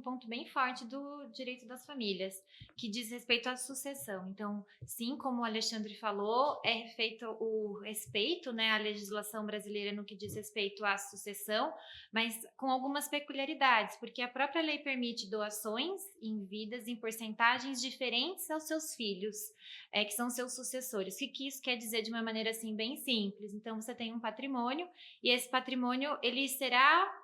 ponto bem forte do direito das famílias, que diz respeito à sucessão. Então, sim, como o Alexandre falou, é feito o respeito, né, à legislação brasileira no que diz respeito à sucessão, mas com algumas peculiaridades, porque a própria lei permite doações indevidas em porcentagens diferentes aos seus filhos, que são seus sucessores. O que isso quer dizer de uma maneira assim bem simples? Então, você tem um patrimônio e esse patrimônio ele será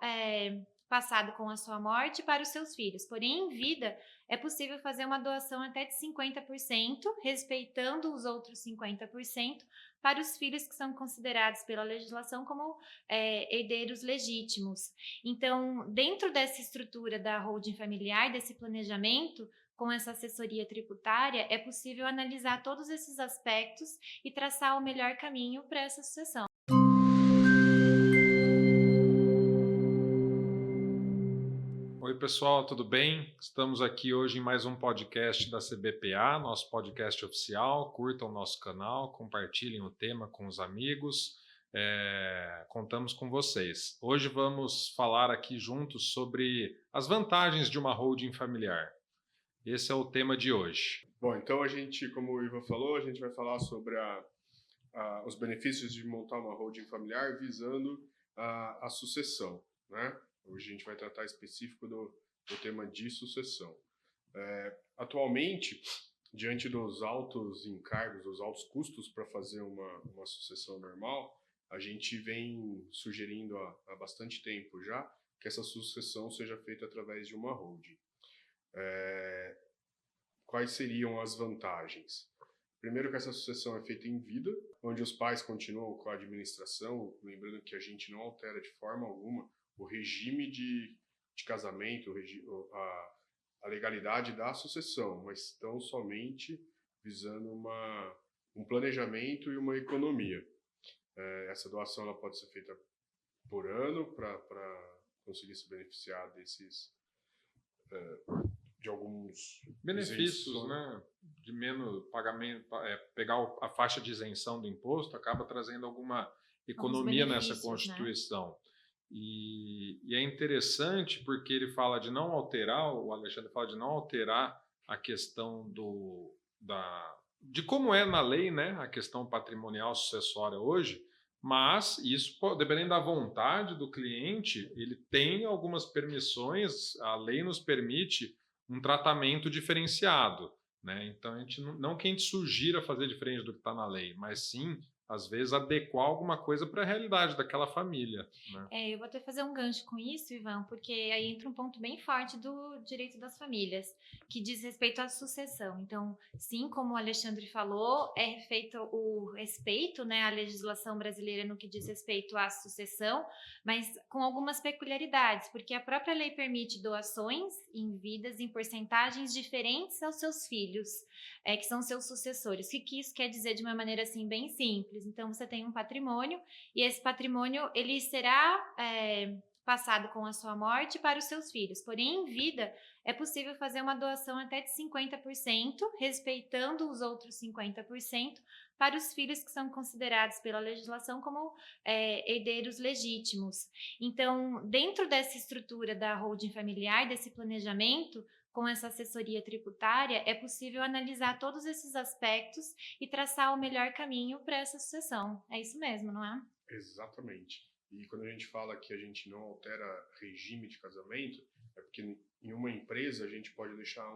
passado com a sua morte para os seus filhos. Porém, em vida, é possível fazer uma doação até de 50%, respeitando os outros 50%, para os filhos que são considerados pela legislação como herdeiros legítimos. Então, dentro dessa estrutura da holding familiar, desse planejamento, com essa assessoria tributária, é possível analisar todos esses aspectos e traçar o melhor caminho para essa sucessão. Oi, pessoal, tudo bem? Estamos aqui hoje em mais um podcast da CBPA, nosso podcast oficial. Curtam o nosso canal, compartilhem o tema com os amigos. Contamos com vocês. Hoje vamos falar aqui juntos sobre as vantagens de uma holding familiar. Esse é o tema de hoje. Bom, então a gente, como o Ivan falou, a gente vai falar sobre os benefícios de montar uma holding familiar visando a sucessão, né? Hoje a gente vai tratar específico do tema de sucessão. Atualmente, diante dos altos encargos, dos altos custos para fazer uma sucessão normal, a gente vem sugerindo há bastante tempo já que essa sucessão seja feita através de uma holding. Quais seriam as vantagens? Primeiro, que essa sucessão é feita em vida, onde os pais continuam com a administração, lembrando que a gente não altera de forma alguma o regime de casamento, a legalidade da sucessão, mas estão somente visando um planejamento e uma economia. Essa doação ela pode ser feita por ano para conseguir se beneficiar de alguns benefícios, né? De menos pagamento, pegar a faixa de isenção do imposto acaba trazendo alguma economia nessa constituição. Né? E é interessante porque ele fala de não alterar, o Alexandre fala de não alterar a questão de como é na lei, né, a questão patrimonial sucessória hoje, mas isso, dependendo da vontade do cliente, ele tem algumas permissões, a lei nos permite um tratamento diferenciado, né? Então, a gente não que a gente sugira fazer diferente do que está na lei, mas sim, às vezes, adequar alguma coisa para a realidade daquela família. Né? Eu vou até fazer um gancho com isso, Ivan, porque aí entra um ponto bem forte do direito das famílias, que diz respeito à sucessão. Então, sim, como o Alexandre falou, é feito o respeito, né, à legislação brasileira no que diz respeito à sucessão, mas com algumas peculiaridades, porque a própria lei permite doações indevidas em porcentagens diferentes aos seus filhos, que são seus sucessores. O que isso quer dizer de uma maneira assim bem simples? Então, você tem um patrimônio e esse patrimônio ele será passado com a sua morte para os seus filhos. Porém, em vida, é possível fazer uma doação até de 50%, respeitando os outros 50%, para os filhos que são considerados pela legislação como herdeiros legítimos. Então, dentro dessa estrutura da holding familiar, desse planejamento, com essa assessoria tributária, é possível analisar todos esses aspectos e traçar o melhor caminho para essa sucessão. É isso mesmo, não é? Exatamente. E quando a gente fala que a gente não altera regime de casamento, é porque em uma empresa a gente pode deixar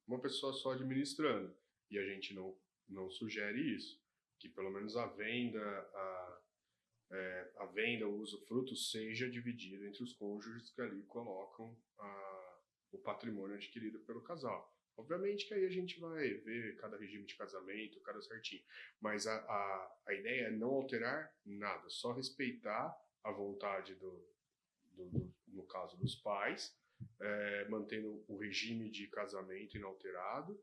uma pessoa só administrando. E a gente não sugere isso. Que pelo menos a venda, o usufruto seja dividido entre os cônjuges que ali colocam o patrimônio adquirido pelo casal. Obviamente que aí a gente vai ver cada regime de casamento, cada certinho. Mas a ideia é não alterar nada, só respeitar a vontade no caso dos pais, mantendo o regime de casamento inalterado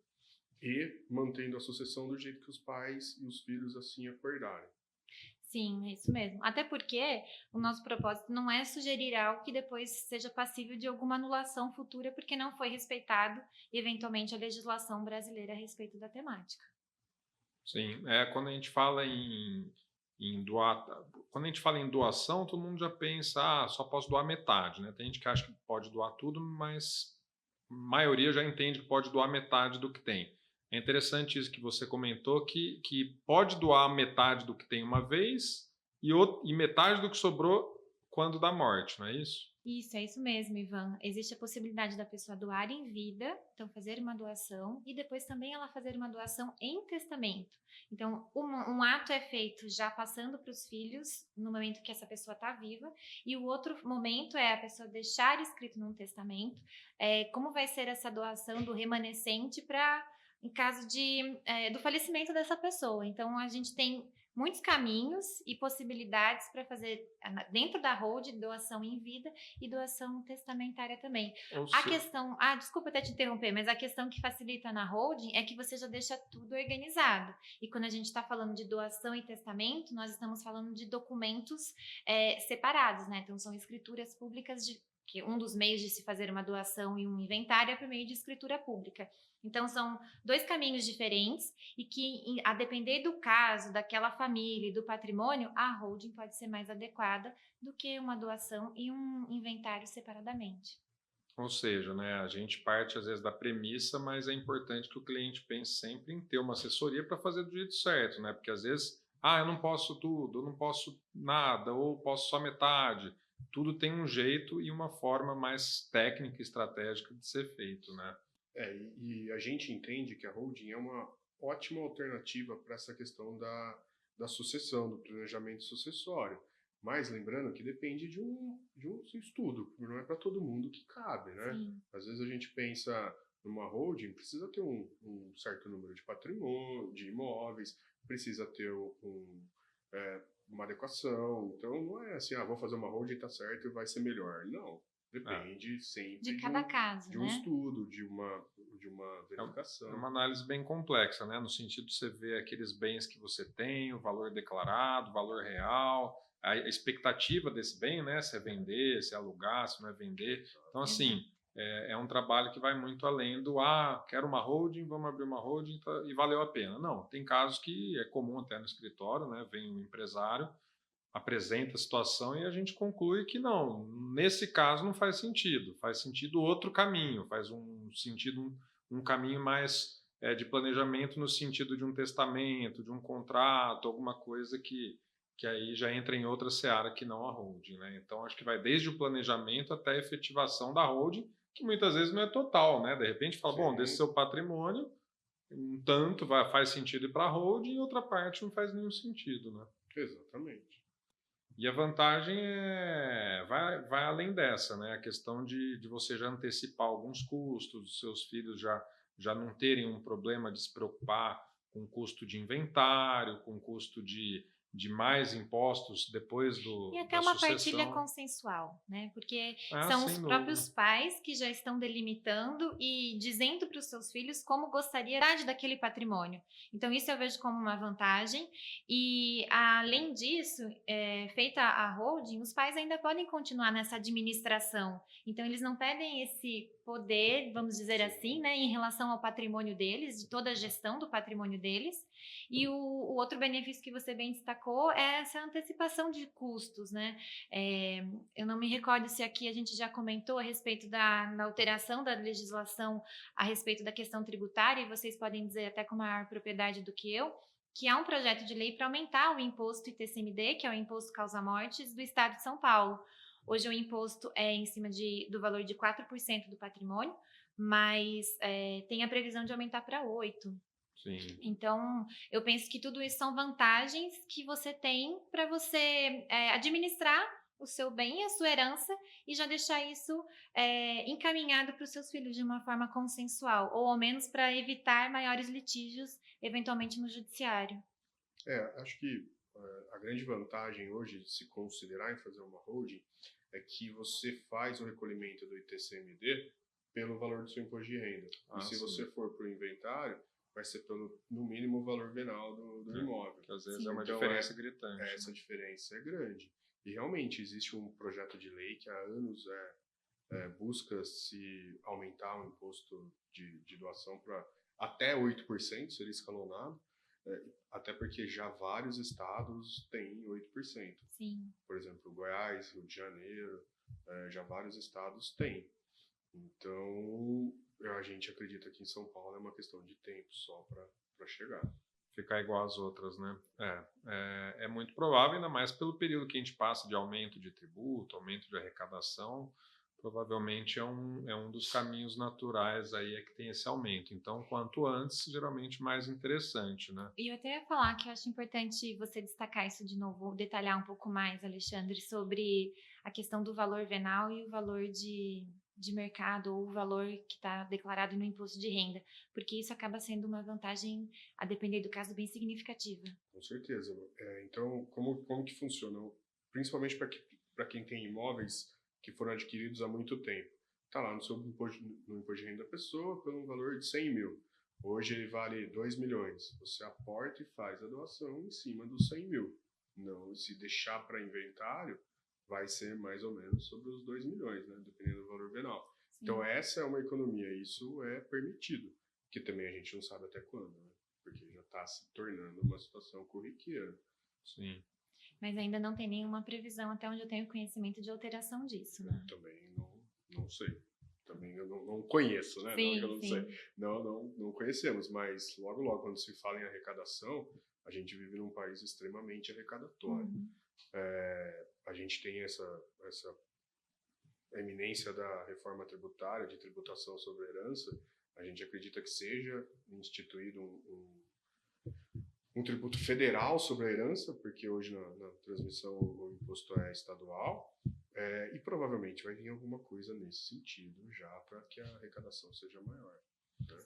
e mantendo a sucessão do jeito que os pais e os filhos assim acordarem. Sim, é isso mesmo. Até porque o nosso propósito não é sugerir algo que depois seja passível de alguma anulação futura, porque não foi respeitado, eventualmente, a legislação brasileira a respeito da temática. Sim, quando a gente fala em doar, quando a gente fala em doação, todo mundo já pensa, só posso doar metade, né? Tem gente que acha que pode doar tudo, mas maioria já entende que pode doar metade do que tem. É interessante isso que você comentou, que pode doar metade do que tem uma vez e metade do que sobrou quando da morte, não é isso? Isso, é isso mesmo, Ivan. Existe a possibilidade da pessoa doar em vida, então fazer uma doação, e depois também ela fazer uma doação em testamento. Então, um ato é feito já passando para os filhos, no momento que essa pessoa está viva, e o outro momento é a pessoa deixar escrito num testamento como vai ser essa doação do remanescente para em caso do falecimento dessa pessoa. Então, a gente tem muitos caminhos e possibilidades para fazer dentro da holding doação em vida e doação testamentária também. A questão, desculpa até te interromper, mas a questão que facilita na holding é que você já deixa tudo organizado. E quando a gente está falando de doação e testamento, nós estamos falando de documentos separados, né? Então são escrituras públicas que um dos meios de se fazer uma doação e um inventário é por meio de escritura pública. Então, são 2 caminhos diferentes e que, a depender do caso, daquela família e do patrimônio, a holding pode ser mais adequada do que uma doação e um inventário separadamente. Ou seja, né, a gente parte às vezes da premissa, mas é importante que o cliente pense sempre em ter uma assessoria para fazer do jeito certo, né? Porque às vezes, eu não posso tudo, eu não posso nada, ou posso só metade. Tudo tem um jeito e uma forma mais técnica e estratégica de ser feito, né? E a gente entende que a holding é uma ótima alternativa para essa questão da sucessão, do planejamento sucessório. Mas lembrando que depende de um estudo, não é para todo mundo que cabe, né? Sim. Às vezes a gente pensa numa holding, precisa ter um certo número de patrimônio, de imóveis, precisa ter uma adequação. Então não é assim, vou fazer uma holding, tá certo e vai ser melhor. Não. Depende sempre de cada caso, de um estudo, de uma verificação. É uma análise bem complexa, né? No sentido de você ver aqueles bens que você tem, o valor declarado, o valor real, a expectativa desse bem, né? Se é vender, se é alugar, se não é vender. Então, assim, é um trabalho que vai muito além do quero uma holding, vamos abrir uma holding e valeu a pena. Não, tem casos que é comum até no escritório, né? Vem um empresário, apresenta a situação e a gente conclui que não, nesse caso não faz sentido outro caminho, faz sentido um caminho mais de planejamento no sentido de um testamento, de um contrato, alguma coisa que aí já entra em outra seara que não a holding, né? Então acho que vai desde o planejamento até a efetivação da holding, que muitas vezes não é total, né? De repente fala, bom, desse seu patrimônio, um tanto faz sentido ir para a holding e outra parte não faz nenhum sentido, né? Exatamente. E a vantagem vai além dessa, né? A questão de você já antecipar alguns custos, dos seus filhos já não terem um problema de se preocupar com o custo de inventário, com o custo de mais impostos depois E até da uma sucessão. partilha consensual, né? Porque são os sem próprios dúvida. pais que já estão delimitando e dizendo para os seus filhos como gostaria daquele patrimônio. Então, isso eu vejo como uma vantagem. E, além disso, feita a holding, os pais ainda podem continuar nessa administração. Então, eles não perdem esse poder, vamos dizer assim, né, em relação ao patrimônio deles, de toda a gestão do patrimônio deles. E o outro benefício que você bem destacou é essa antecipação de custos, né? Eu não me recordo se aqui a gente já comentou a respeito da alteração da legislação a respeito da questão tributária, e vocês podem dizer até com maior propriedade do que eu, que há um projeto de lei para aumentar o imposto ITCMD, que é o Imposto Causa-Mortes, do Estado de São Paulo. Hoje o imposto é em cima do valor de 4% do patrimônio, mas tem a previsão de aumentar para 8%. Sim. Então, eu penso que tudo isso são vantagens que você tem para você administrar o seu bem, a sua herança, e já deixar isso encaminhado para os seus filhos de uma forma consensual, ou ao menos para evitar maiores litígios, eventualmente no judiciário. Acho que a grande vantagem hoje de se considerar em fazer uma holding é que você faz o recolhimento do ITCMD pelo valor do seu imposto de renda. E se você for para o inventário, vai ser no mínimo o valor venal do imóvel. Que às vezes é uma diferença gritante. Essa diferença é grande. E realmente existe um projeto de lei que há anos busca se aumentar o imposto de doação para até 8%, seria escalonado, até porque já vários estados têm 8%. Sim. Por exemplo, Goiás, Rio de Janeiro, já vários estados têm. Então, a gente acredita que em São Paulo é uma questão de tempo só para chegar. Ficar igual às outras, né? É muito provável, ainda mais pelo período que a gente passa de aumento de tributo, aumento de arrecadação, provavelmente é um dos caminhos naturais aí que tem esse aumento. Então, quanto antes, geralmente mais interessante, né? E eu até ia falar que eu acho importante você destacar isso de novo, detalhar um pouco mais, Alexandre, sobre a questão do valor venal e o valor de mercado, ou o valor que está declarado no imposto de renda, porque isso acaba sendo uma vantagem, a depender do caso, bem significativa. Com certeza. Então, como que funciona? Principalmente para quem tem imóveis que foram adquiridos há muito tempo. Está lá no imposto de renda da pessoa por um valor de 100 mil. Hoje ele vale 2 milhões. Você aporta e faz a doação em cima dos 100 mil. Não, se deixar para inventário, vai ser mais ou menos sobre os 2 milhões, né? Dependendo do valor venal. Sim. Então essa é uma economia, isso é permitido, que também a gente não sabe até quando, né? Porque já está se tornando uma situação corriqueira. Sim. Mas ainda não tem nenhuma previsão, até onde eu tenho conhecimento, de alteração disso, né? Eu também não sei. Também eu não conheço, né? Sim, não, eu não sim. sei. Não conhecemos, mas logo, quando se fala em arrecadação, a gente vive num país extremamente arrecadatório. A gente tem essa eminência da reforma tributária, de tributação sobre herança. A gente acredita que seja instituído um tributo federal sobre a herança, porque hoje na transmissão o imposto é estadual, e provavelmente vai vir alguma coisa nesse sentido já para que a arrecadação seja maior.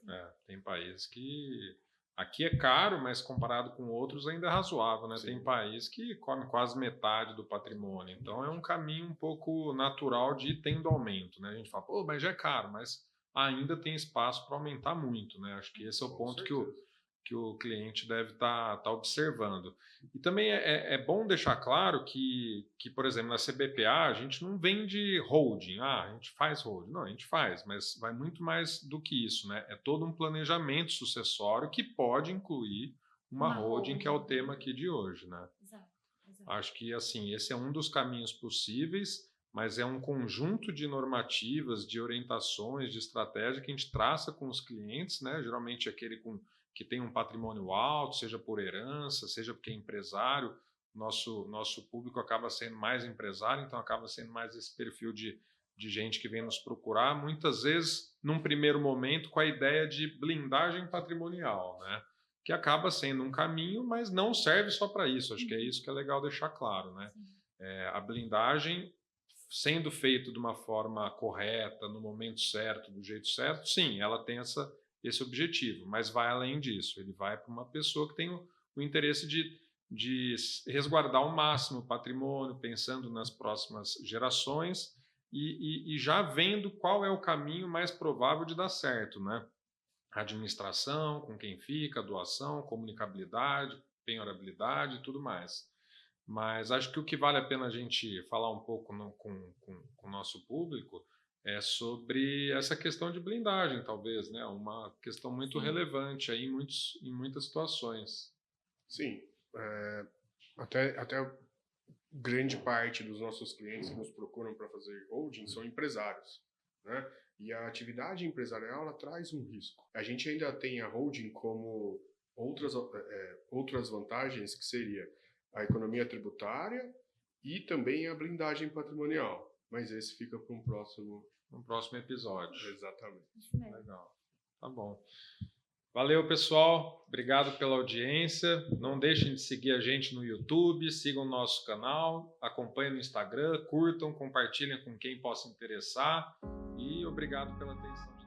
Né? Tem países que aqui é caro, mas comparado com outros ainda é razoável, né? Sim. Tem país que come quase metade do patrimônio, então é um caminho um pouco natural de ir tendo aumento, né? A gente fala, pô, mas já é caro, mas ainda tem espaço para aumentar muito, né? Acho que esse é o ponto que o cliente deve estar observando. E também é bom deixar claro que, por exemplo, na CBPA a gente não vende holding. A gente faz holding. Não, a gente faz, mas vai muito mais do que isso, né? É todo um planejamento sucessório que pode incluir uma holding, que é o tema aqui de hoje, né? Exato. Acho que, assim, esse é um dos caminhos possíveis, mas é um conjunto de normativas, de orientações, de estratégia que a gente traça com os clientes, né? Geralmente aquele que tem um patrimônio alto, seja por herança, seja porque é empresário. Nosso público acaba sendo mais empresário, então acaba sendo mais esse perfil de gente que vem nos procurar, muitas vezes, num primeiro momento, com a ideia de blindagem patrimonial, né? Que acaba sendo um caminho, mas não serve só para isso. Acho que é isso que é legal deixar claro, né? A blindagem, sendo feita de uma forma correta, no momento certo, do jeito certo, sim, ela tem esse objetivo, mas vai além disso. Ele vai para uma pessoa que tem o interesse de resguardar ao máximo o patrimônio, pensando nas próximas gerações e já vendo qual é o caminho mais provável de dar certo, né? Administração, com quem fica, doação, comunicabilidade, penhorabilidade e tudo mais. Mas acho que o que vale a pena a gente falar um pouco com o nosso público é sobre essa questão de blindagem, talvez, né? Uma questão muito relevante aí em muitas situações. Sim, até grande parte dos nossos clientes que nos procuram para fazer holding são empresários, né? E a atividade empresarial, ela traz um risco. A gente ainda tem a holding como outras vantagens, que seria a economia tributária e também a blindagem patrimonial. Mas esse fica para um próximo episódio. Exatamente. Legal. Tá bom. Valeu, pessoal. Obrigado pela audiência. Não deixem de seguir a gente no YouTube, sigam o nosso canal, acompanhem no Instagram, curtam, compartilhem com quem possa interessar e obrigado pela atenção.